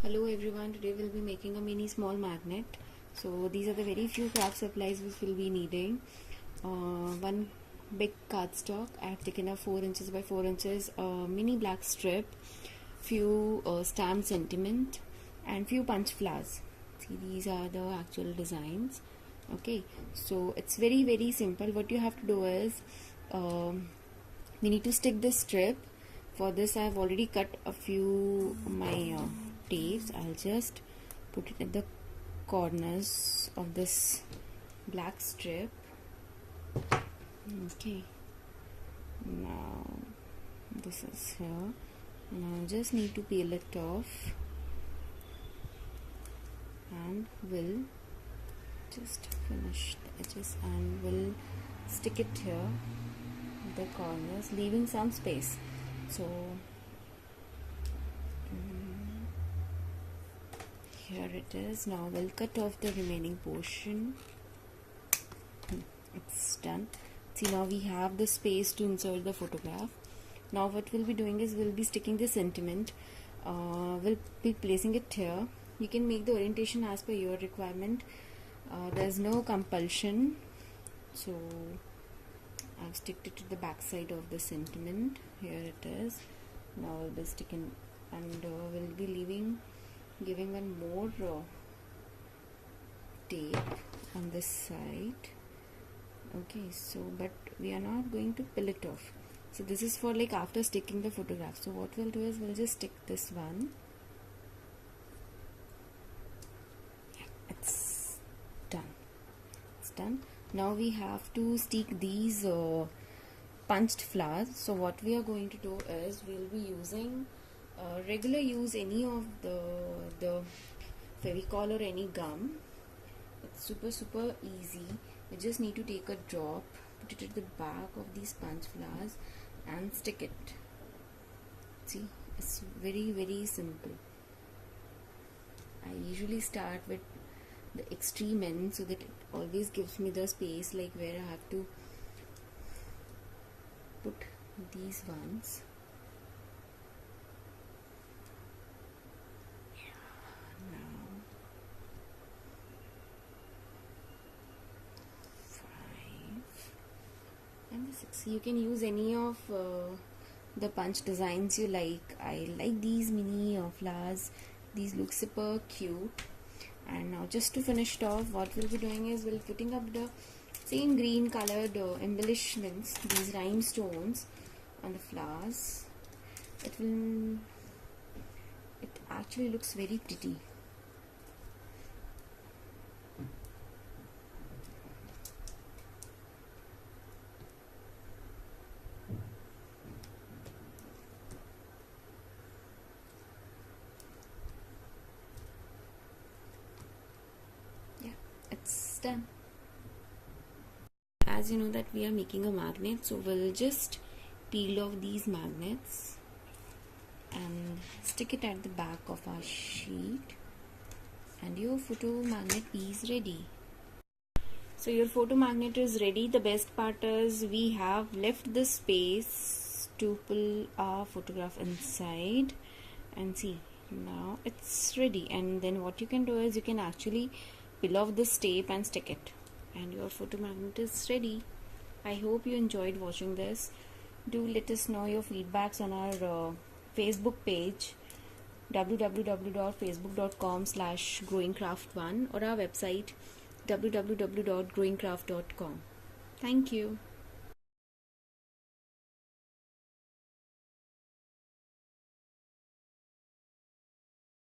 Hello everyone, today we'll be making a mini small magnet. So these are the very few craft supplies which we'll be needing. One big cardstock, I have taken a 4 inches by 4 inches mini black strip, few stamped sentiment and few punch flowers. See, these are the actual designs. Okay, so it's very simple. What you have to do is we need to stick this strip. For this I have already cut a few my tapes. I'll just put it at the corners of this black strip. Okay, now this is here. Now just need to peel it off and we'll just finish the edges and we'll stick it here the corners, leaving some space. So here it is. Now we'll cut off the remaining portion. It's done. See, now we have the space to insert the photograph. Now what we'll be doing is we'll be sticking the sentiment. We'll be placing it here. You can make the orientation as per your requirement. There's no compulsion. So I've sticked it to the back side of the sentiment. Here it is. Now we'll be sticking and we'll be giving one more tape on this side. Okay, so but we are not going to peel it off. So this is for like after sticking the photograph. So what we'll do is we'll just stick this one. Yeah, it's done. It's done. Now we have to stick these punched flowers. So what we are going to do is we'll be using regular use any of the Fevicol or any gum. It's super easy. You just need to take a drop, put it at the back of these punch flowers and stick it. See, it's very simple. I usually start with the extreme end so that it always gives me the space like where I have to put these ones. Now 5 and 6. You can use any of the punch designs you like. I like these mini flowers. These look super cute. And now just to finish it off, what we'll be doing is we'll putting up the same green colored embellishments, these rhinestones on the flowers. It actually looks very pretty. Yeah, it's done. As you know that we are making a magnet, so we'll just peel off these magnets and stick it at the back of our sheet and your photo magnet is ready. So your photo magnet is ready. The best part is we have left the space to pull our photograph inside, and see, now it's ready. And then what you can do is you can actually peel off this tape and stick it and your photo magnet is ready. I hope you enjoyed watching this. Do let us know your feedbacks on our Facebook page www.facebook.com/growingcraft1 or our website www.growingcraft.com. Thank you.